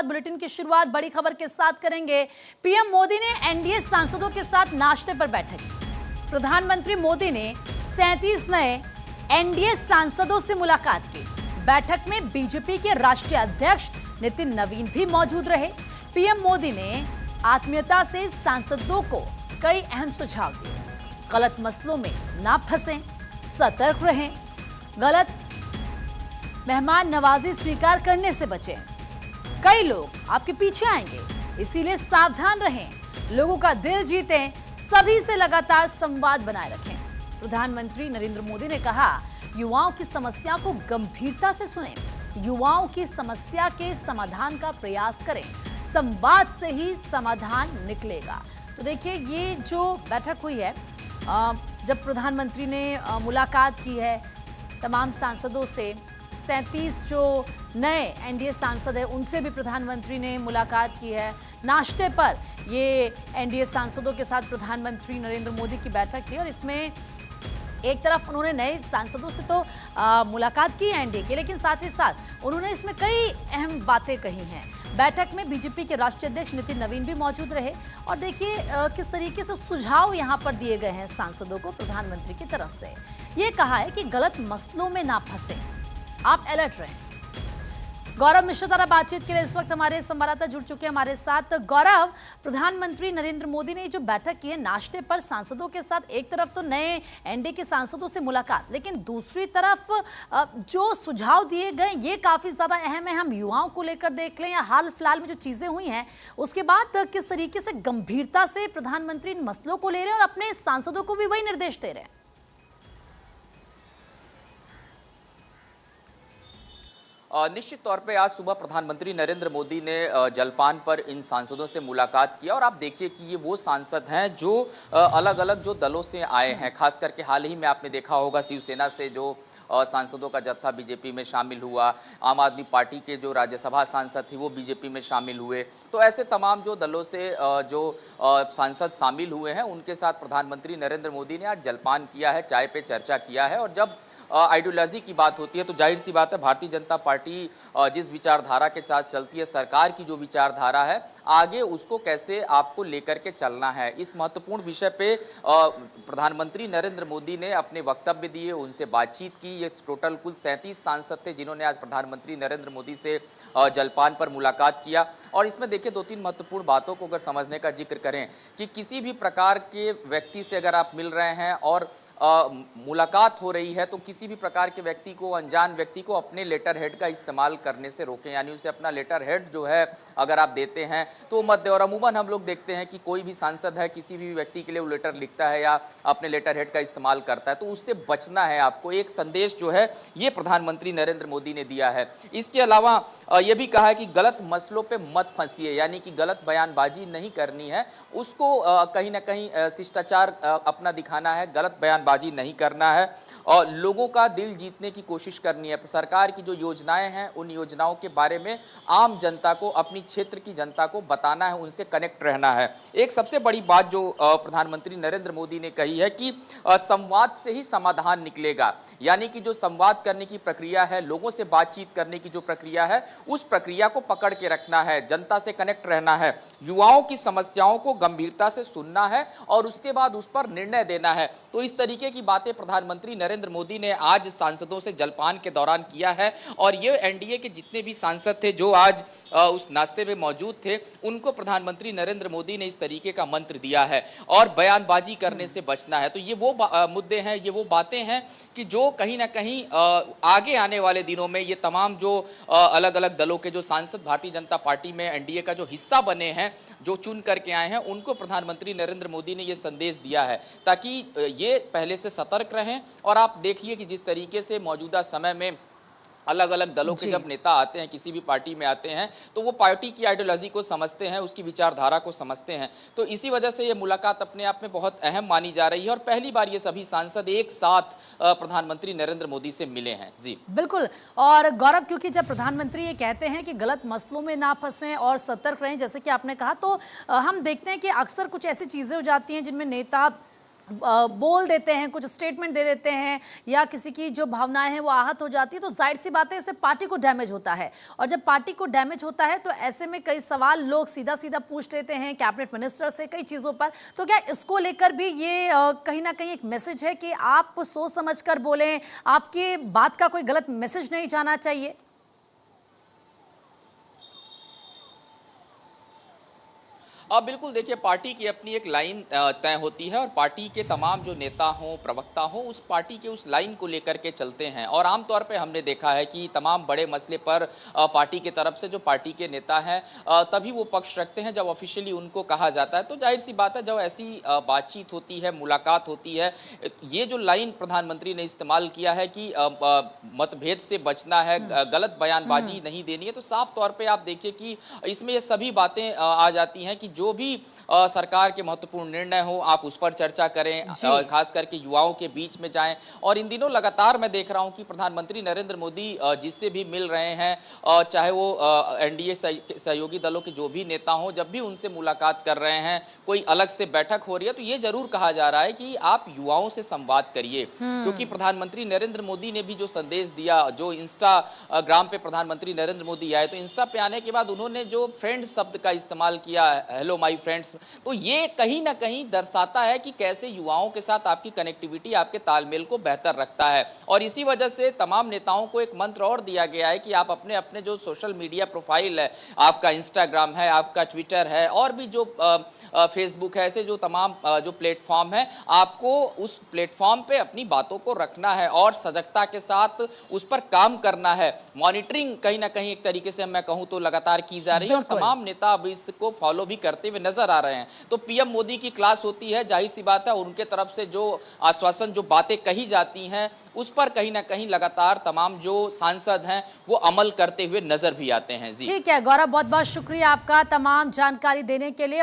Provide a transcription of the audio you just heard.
Bulletin की शुरुआत बड़ी खबर के साथ करेंगे। पीएम मोदी ने एनडीए सांसदों के साथ नाश्ते पर बैठक की। प्रधानमंत्री मोदी ने 37 नए एनडीए सांसदों से मुलाकात की। बैठक में बीजेपी के राष्ट्रीय अध्यक्ष नितिन नवीन भी मौजूद रहे। पीएम मोदी ने आत्मीयता से सांसदों को कई अहम सुझाव दिए। गलत मसलों में ना फंसें, सतर्क रहें, गलत मेहमान नवाजी स्वीकार करने से बचें। कई लोग आपके पीछे आएंगे, इसीलिए सावधान रहें। लोगों का दिल जीतें, सभी से लगातार संवाद बनाए रखें। प्रधानमंत्री नरेंद्र मोदी ने कहा, युवाओं की समस्या को गंभीरता से सुनें, युवाओं की समस्या के समाधान का प्रयास करें। संवाद से ही समाधान निकलेगा। तो देखिए, ये जो बैठक हुई है, जब प्रधानमंत्री ने मुलाकात की है तमाम सांसदों से, 37 जो नए एनडीए सांसद हैं उनसे भी प्रधानमंत्री ने मुलाकात की है। नाश्ते पर ये एनडीए सांसदों के साथ प्रधानमंत्री नरेंद्र मोदी की बैठक की और इसमें एक तरफ उन्होंने नए सांसदों से तो मुलाकात की है एनडीए के, लेकिन साथ ही साथ उन्होंने इसमें कई अहम बातें कही हैं। बैठक में बीजेपी के राष्ट्रीय अध्यक्ष नितिन नवीन भी मौजूद रहे और देखिए किस तरीके से सुझाव यहां पर दिए गए हैं सांसदों को प्रधानमंत्री की तरफ से। ये कहा है कि गलत मसलों में ना फंसे, आप अलर्ट रहें। गौरव मिश्रा द्वारा बातचीत के लिए इस वक्त हमारे संवाददाता जुड़ चुके हैं हमारे साथ। गौरव, प्रधानमंत्री नरेंद्र मोदी ने जो बैठक की है नाश्ते पर सांसदों के साथ, एक तरफ तो नए एनडीए के सांसदों से मुलाकात, लेकिन दूसरी तरफ जो सुझाव दिए गए ये काफी ज्यादा अहम है। हम युवाओं को लेकर देख लें या हाल फिलहाल में जो चीजें हुई हैं उसके बाद किस तरीके से गंभीरता से प्रधानमंत्री इन मसलों को ले रहे हैं और अपने सांसदों को भी वही निर्देश दे रहे हैं। निश्चित तौर पे आज सुबह प्रधानमंत्री नरेंद्र मोदी ने जलपान पर इन सांसदों से मुलाकात किया और आप देखिए कि ये वो सांसद हैं जो अलग अलग जो दलों से आए हैं। खास करके हाल ही में आपने देखा होगा शिवसेना से जो सांसदों का जत्था बीजेपी में शामिल हुआ, आम आदमी पार्टी के जो राज्यसभा सांसद थे वो बीजेपी में शामिल हुए। तो ऐसे तमाम जो दलों से जो सांसद शामिल हुए हैं उनके साथ प्रधानमंत्री नरेंद्र मोदी ने आज जलपान किया है, चाय पे चर्चा किया है। और जब आइडियोलॉजी की बात होती है तो जाहिर सी बात है भारतीय जनता पार्टी जिस विचारधारा के साथ चलती है, सरकार की जो विचारधारा है आगे उसको कैसे आपको लेकर के चलना है, इस महत्वपूर्ण विषय पे प्रधानमंत्री नरेंद्र मोदी ने अपने वक्तव्य दिए, उनसे बातचीत की। ये टोटल कुल 37 सांसद थे जिन्होंने आज प्रधानमंत्री नरेंद्र मोदी से जलपान पर मुलाकात किया। और इसमें देखिए 2-3 महत्वपूर्ण बातों को अगर समझने का जिक्र करें कि किसी भी प्रकार के व्यक्ति से अगर आप मिल रहे हैं और मुलाकात हो रही है तो किसी भी प्रकार के व्यक्ति को, अनजान व्यक्ति को अपने लेटर हेड का इस्तेमाल करने से रोकें, यानी उसे अपना लेटर हेड जो है अगर आप देते हैं तो मत दें। और अमूमन हम लोग देखते हैं कि कोई भी सांसद है किसी भी व्यक्ति के लिए वो लेटर लिखता है या अपने लेटर हेड का इस्तेमाल करता है, तो उससे बचना है आपको। एक संदेश जो है ये प्रधानमंत्री नरेंद्र मोदी ने दिया है। इसके अलावा यह भी कहा है कि गलत मसलों पर मत फंसिए, यानी कि गलत बयानबाजी नहीं करनी है, उसको कहीं ना कहीं शिष्टाचार अपना दिखाना है, गलत बयानबाजी नहीं करना है और लोगों का दिल जीतने की कोशिश करनी है। सरकार की जो योजनाएं हैं उन योजनाओं के बारे में आम जनता को, अपनी क्षेत्र की जनता को बताना है, उनसे कनेक्ट रहना है। एक सबसे बड़ी बात जो प्रधानमंत्री नरेंद्र मोदी ने कही है कि संवाद से ही समाधान निकलेगा, यानी कि जो संवाद करने की प्रक्रिया है, लोगों से बातचीत करने की जो प्रक्रिया है, उस प्रक्रिया को पकड़ के रखना है, जनता से कनेक्ट रहना है, युवाओं की समस्याओं को गंभीरता से सुनना है और उसके बाद उस पर निर्णय देना है। तो इस तरीके की बातें प्रधानमंत्री नरेंद्र मोदी ने आज सांसदों से जलपान के दौरान किया है। और ये एनडीए के जितने भी सांसद थे जो आज उस नाश्ते में मौजूद थे, उनको प्रधानमंत्री नरेंद्र मोदी ने इस तरीके का मंत्र दिया है और बयानबाजी करने से बचना है। तो ये वो मुद्दे हैं, ये वो बातें हैं कि जो कहीं ना कहीं आगे आने वाले दिनों में ये तमाम जो अलग अलग दलों के जो सांसद भारतीय जनता पार्टी में एनडीए का जो हिस्सा बने हैं, जो चुन करके आए हैं, उनको प्रधानमंत्री नरेंद्र मोदी ने ये संदेश दिया है ताकि ये पहले से सतर्क रहें। और आप देखिए कि जिस तरीके से मौजूदा समय में अलग अलग दलों के जब नेता आते हैं, किसी भी पार्टी में आते हैं, तो वो पार्टी की आइडियोलॉजी को समझते हैं, उसकी विचारधारा को समझते हैं। तो इसी वजह से ये मुलाकात अपने आप में बहुत अहम मानी जा रही है और पहली बार ये सभी सांसद एक साथ प्रधानमंत्री नरेंद्र मोदी से मिले हैं। जी बिल्कुल। और गौरव, क्योंकि जब प्रधानमंत्री ये कहते हैं कि गलत मसलों में ना फंसें और सतर्क रहें, जैसे कि आपने कहा, तो हम देखते हैं कि अक्सर कुछ ऐसी चीजें हो जाती हैं जिनमें नेता बोल देते हैं, कुछ स्टेटमेंट दे देते हैं, या किसी की जो भावनाएं हैं वो आहत हो जाती है, तो जाहिर सी बात है इससे पार्टी को डैमेज होता है। और जब पार्टी को डैमेज होता है तो ऐसे में कई सवाल लोग सीधा सीधा पूछ लेते हैं कैबिनेट मिनिस्टर से कई चीज़ों पर। तो क्या इसको लेकर भी ये कहीं ना कहीं एक मैसेज है कि आप सोच समझ कर बोलें, आपकी बात का कोई गलत मैसेज नहीं जाना चाहिए? बिल्कुल, देखिए पार्टी की अपनी एक लाइन तय होती है और पार्टी के तमाम जो नेता हों, प्रवक्ता हों, उस पार्टी के उस लाइन को लेकर के चलते हैं। और आमतौर पे हमने देखा है कि तमाम बड़े मसले पर पार्टी की तरफ से जो पार्टी के नेता हैं तभी वो पक्ष रखते हैं जब ऑफिशियली उनको कहा जाता है। तो जाहिर सी बात है, जब ऐसी बातचीत होती है, मुलाकात होती है, ये जो लाइन प्रधानमंत्री ने इस्तेमाल किया है कि मतभेद से बचना है, गलत बयानबाजी नहीं देनी है, तो साफ तौर पर आप देखिए कि इसमें ये सभी बातें आ जाती हैं कि जो भी सरकार के महत्वपूर्ण निर्णय हो आप उस पर चर्चा करें, खास करके युवाओं के बीच में जाएं। और इन दिनों लगातार मैं देख रहा हूं कि प्रधानमंत्री नरेंद्र मोदी जिससे भी मिल रहे हैं, चाहे वो एनडीए सहयोगी दलों के जो भी नेता हों, जब भी उनसे मुलाकात कर रहे हैं, कोई अलग से बैठक हो रही है, तो ये जरूर कहा जा रहा है कि आप युवाओं से संवाद करिए। क्योंकि प्रधानमंत्री नरेंद्र मोदी ने भी जो संदेश दिया, जो इंस्टाग्राम पे प्रधानमंत्री नरेंद्र मोदी आए, तो इंस्टा पे आने के बाद उन्होंने जो फ्रेंड्स शब्द का इस्तेमाल किया, हेलो माय फ्रेंड्स, तो ये कहीं ना कहीं दर्शाता है कि कैसे युवाओं के साथ आपकी कनेक्टिविटी, आपके तालमेल को बेहतर रखता है। और इसी वजह से तमाम नेताओं को एक मंत्र और दिया गया है कि आप अपने अपने जो सोशल मीडिया प्रोफाइल है, आपका इंस्टाग्राम है, आपका ट्विटर है और भी जो फेसबुक है, ऐसे जो तमाम जो प्लेटफॉर्म है, आपको उस प्लेटफॉर्म पे अपनी बातों को रखना है और सजगता के साथ उस पर काम करना है। मॉनिटरिंग कहीं ना कहीं एक तरीके से मैं कहूं तो लगातार की जा रही है और तमाम नेता अब इसको फॉलो भी करते हुए नजर आ रहे हैं। तो पीएम मोदी की क्लास होती है, जाहिर सी बात है, और उनके तरफ से जो आश्वासन, जो बातें कही जाती हैं, उस पर कहीं ना कहीं लगातार तमाम जो सांसद हैं वो अमल करते हुए नजर भी आते हैं। जी ठीक है गौरव, बहुत बहुत शुक्रिया आपका तमाम जानकारी देने के लिए।